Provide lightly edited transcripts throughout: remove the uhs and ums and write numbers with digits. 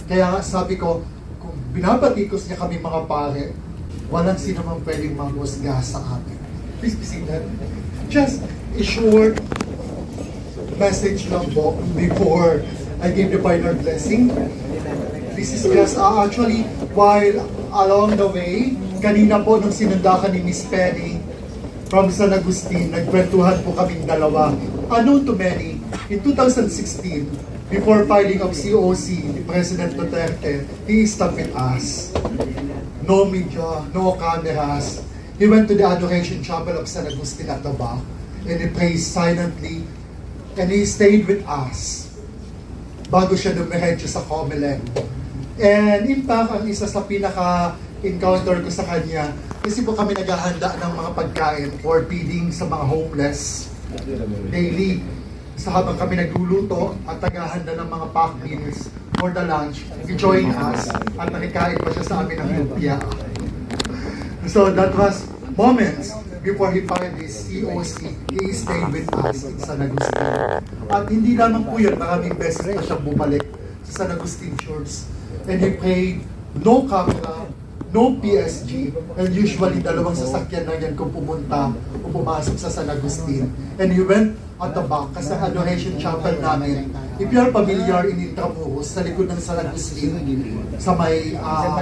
Kaya nga sabi ko, kung binabatikos niya kami mga pare, walang sino man pwedeng manghusga sa atin. Please be seated. Just a short message lang po before I give the final blessing. This is just actually while along the way, kanina po nung sinundakan ni Miss Penny from San Agustin, nagkwentuhan po kaming dalawa. Unknown to many, in 2016, before filing of COC, ni President Duterte, he stopped with us. No media, no cameras. He went to the Adoration Chapel of San Agustin at the back, and he prayed silently, and he stayed with us bago siya dumiretso sa Comelec. And in fact, ang isa sa pinaka-encounter ko sa kanya, kasi po kami naghahanda ng mga pagkain for feeding sa mga homeless daily. So habang kami nagluluto at naghahanda ng mga pack meals for the lunch, he joined us at nakikain pa siya sa amin ng lumpia. So that was moments before he filed his COC, he stayed with us in San Agustin. At hindi lamang po yun, maraming beses na siyang bumalik sa San Agustin Church. And he prayed, no camera, no PSG, and usually dalawang sasakyan na yan kung pumunta o pumasok sa San Agustin. And he went at the back, kasi Adoration Chapel namin, if you are familiar in Intramuros, sa likod ng San Agustin, sa may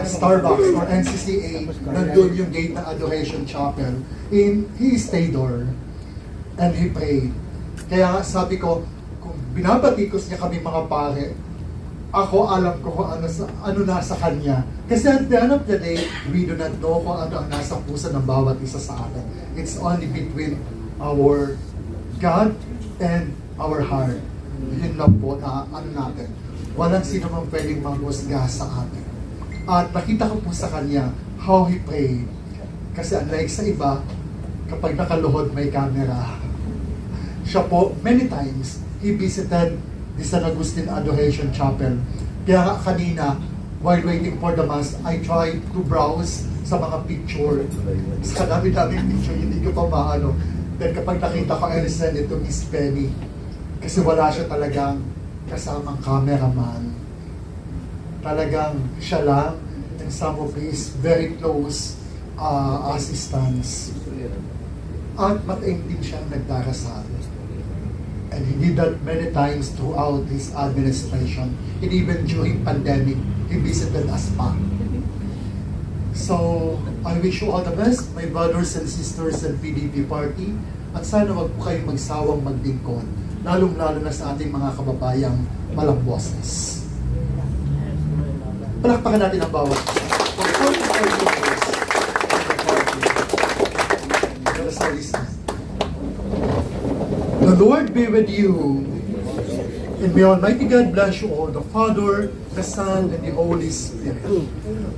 Starbucks or NCCA, nandun yung gate ng Adoration Chapel. He stayed there, and he prayed. Kaya nga sabi ko, kung binabatikos niya kami mga pare, ako alam ko kung ano nasa kanya. Kasi at the end of the day, we do not know kung ano ang nasa puso ng bawat isa sa atin. It's only between our God and our heart. Yun lang po na ano natin. Walang sino man pwedeng manghusga sa atin. At nakita ko po sa kanya how he prayed. Kasi unlike sa iba, kapag nakaluhod may camera. Siya po, many times, he visited the San Agustin Adoration Chapel. Kaya nga kanina, while waiting for the Mass, I tried to browse sa mga picture. Sa dami-daming picture, hindi ko pa maano. Then kapag nakita ko, I send it to Miss Penny. Kasi wala siya talagang kasamang cameraman. Talagang siya lang and some of his very close assistants. At mataim din siyang nagdarasal. And he did that many times throughout his administration. And even during pandemic, he visited us pa. So, I wish you all the best, my brothers and sisters and PDP party. At sana wag po kayong magsawang maglingkod, lalong-lalo na sa ating mga kababayang walang boses. Palakpakan natin ang bawat isa. For 44 years, let us all listen. The Lord be with you, and may Almighty God bless you all, the Father, the Son, and the Holy Spirit.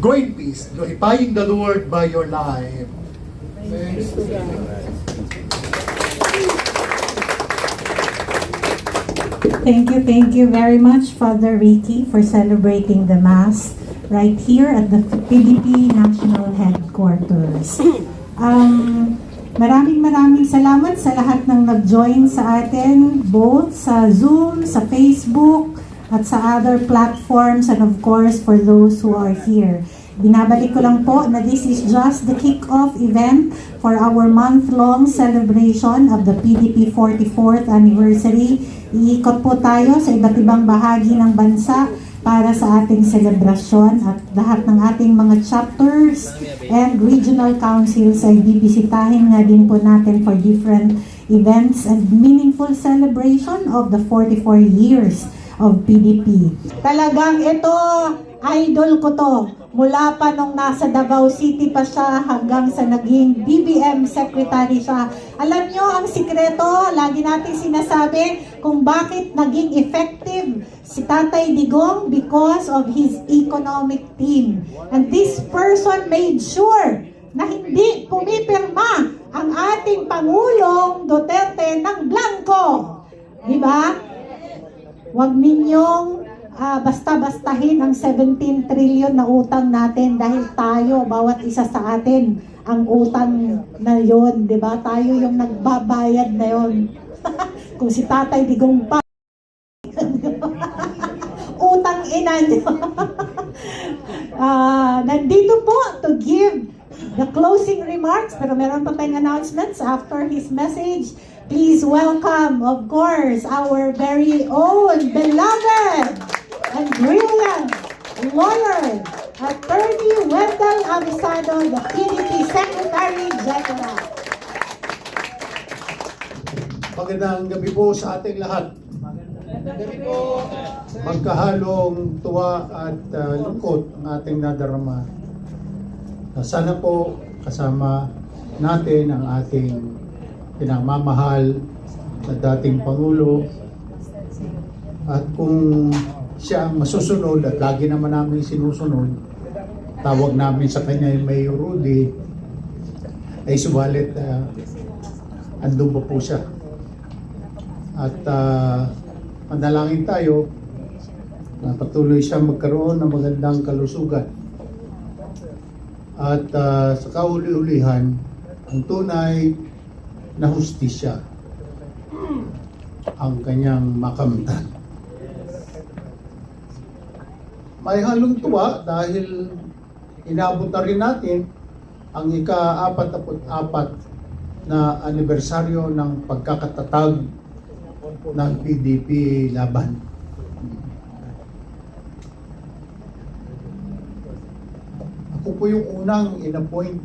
Go in peace, glorifying the Lord by your life. Thanks to God. Thank you very much, Father Ricky, for celebrating the Mass right here at the PDP National Headquarters. Maraming salamat sa lahat ng nag-join sa atin, both sa Zoom, sa Facebook, at sa other platforms, and of course, for those who are here. Binabalik ko lang po na this is just the kick-off event for our month-long celebration of the PDP 44th anniversary. Iikot po tayo sa iba't ibang bahagi ng bansa para sa ating selebrasyon, at lahat ng ating mga chapters and regional councils ay bibisitahin nga din po natin for different events and meaningful celebration of the 44 years of PDP. Talagang ito, idol ko to. Mula pa nung nasa Davao City pa siya hanggang sa naging BBM Secretary siya. Alam nyo, ang sikreto, lagi natin sinasabi kung bakit naging effective si Tatay Digong, because of his economic team. And this person made sure na hindi pumipirma ang ating Pangulong Duterte ng blanco. Diba? Huwag ninyong basta-bastahin ang 17 trillion na utang natin, dahil tayo, bawat isa sa atin, ang utang na yon, di ba? Tayo yung nagbabayad na yon. Kung si Tatay Digong pa, utang ina nyo. Nandito po to give the closing remarks, pero meron pa tayong announcements after his message. Please welcome, of course, our very own beloved and brilliant lawyer, Attorney Wendell Avisado, the PDP Secretary General. Magandang gabi po sa ating lahat. Magkahalong tuwa at lungkot ang ating nadarama. Sana po kasama natin ang ating pinamamahal na dating Pangulo. At kung siya ang masusunod at lagi naman namin sinusunod, tawag namin sa kanya yung Mayor Rudy, ay subalit andun pa po siya. At manalangin tayo na patuloy siya magkaroon ng magandang kalusugan. At sa kauli-ulihan, ang tunay na hustisya ang kanyang makamtan. May halong tuwa dahil inabot na rin natin ang ika-44 na anibersaryo ng pagkakatatag ng PDP Laban. Ako po yung unang in-appoint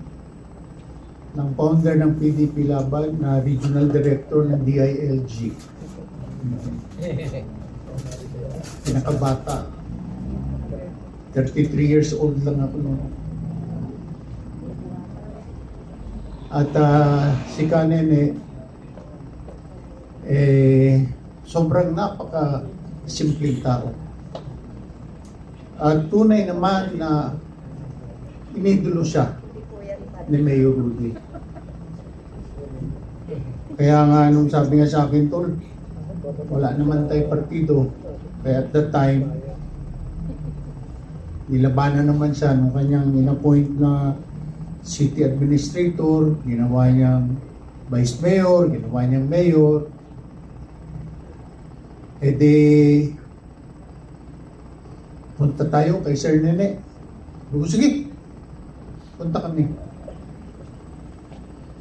ng founder ng PDP Laban na regional director ng DILG. Pinakabata. 33 years old lang ako noon. At si Kanene, sobrang napaka-simpleng tao. At tunay naman na inidolo siya ni Mayor Rudy. Kaya nga nung sabi nga sa akin, Tol, wala naman tayo partido. Kaya at that time, nilabanan naman siya nung kanyang in-appoint na city administrator, ginawa niyang vice mayor, ginawa niyang mayor. E di, punta tayo kay Sir Nene. Sige, punta kami.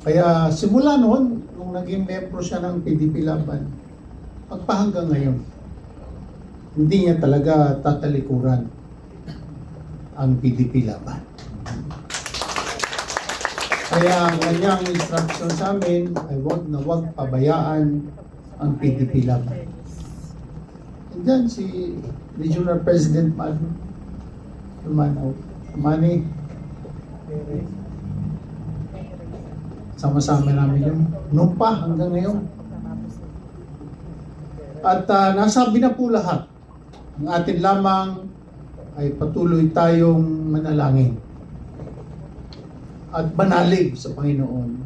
Kaya simula noon, nung naging membro siya ng PDP Laban, pagpahanggang ngayon, hindi niya talaga tatalikuran ang PDP Laban. Kaya ang kanyang instruction sa amin ay wag pabayaan ang PDP Laban. Diyan si Regional President Mani. Sama-sama namin yun. Noon pa hanggang ngayon. At nasabi na po lahat. Ang atin lamang ay patuloy tayong manalangin at manalig sa Panginoon.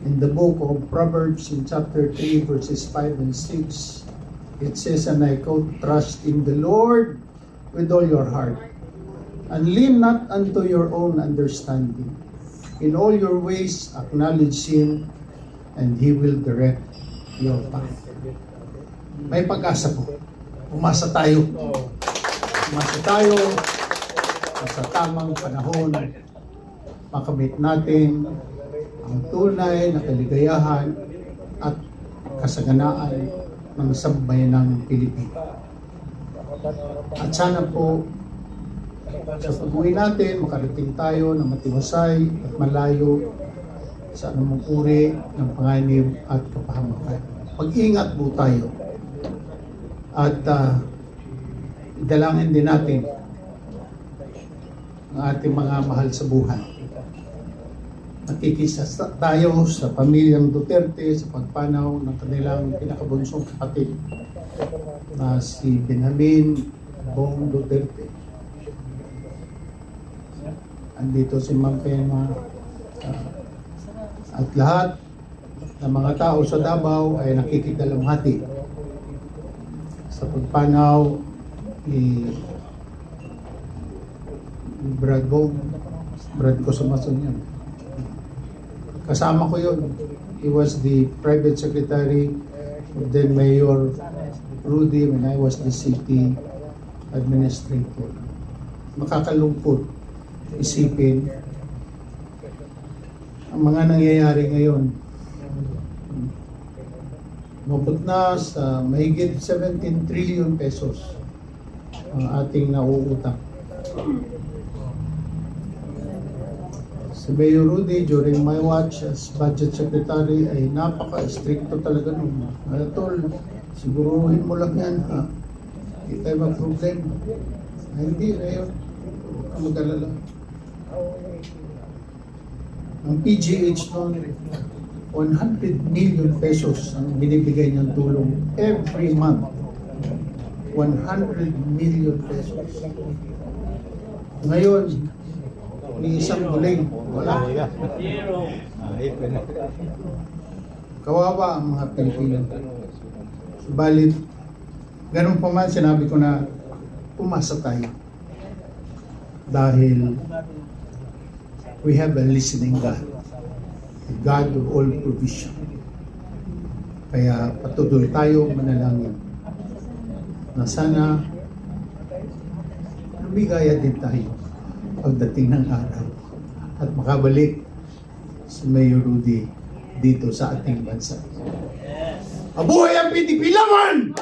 In the book of Proverbs in chapter 3 verses 5 and 6, it says, and I quote, trust in the Lord with all your heart and lean not unto your own understanding. In all your ways acknowledge Him and He will direct your path. May pag-asa po. Umasa tayo. Umasa tayo sa tamang panahon. Makamit natin ang tunay na kaligayahan at kasaganaan ng sambayanang Pilipino. At sana po sa pag-uwi natin, makarating tayo na matiwasay at malayo sa anumang uri ng panganib at kapahamakan. Pag-ingat po tayo. At idalangin din natin ang ating mga mahal sa buhay. Nakikisa tayo sa pamilyang Duterte sa pagpanaw ng kanilang pinakabunsong kapatid na si Benjamin Bong Duterte. Andito si Ma'am Pema at lahat ng mga tao sa Davao ay nakikidalamhati sa pagpanaw ni Brad ko sa mason yun. Kasama ko yun. He was the private secretary of then Mayor Rudy when I was the city administrator. Makakalungkot isipin ang mga nangyayari ngayon. Mabot na sa mahigit 17 trillion pesos ang ating nauutang. Si Mayor Rudy, during my watch as budget secretary, ay napaka-stricto talaga nun. Tol, siguruhin mo lang yan, ha? Hindi tayo mag-problem. Ay, hindi na yun. Huwag ka mag-alala. Ang PGH noon, 100 million pesos ang binibigay niyang tulong every month. 100 million pesos. Ngayon, ni isang tuling, wala. Kawawa ang mga Pilipino. Subalit, ganun pa man, sinabi ko na umasa tayo. Dahil we have a listening God. A God of all provision. Kaya patuloy tayo manalangin na sana lumigaya din tayo pagdating ng araw at makabalik si Mayor Rudy dito sa ating bansa. Mabuhay ang Pilipilaman!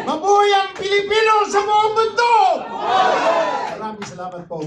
Mabuhay ang Pilipino sa buong mundo! Maraming salamat po.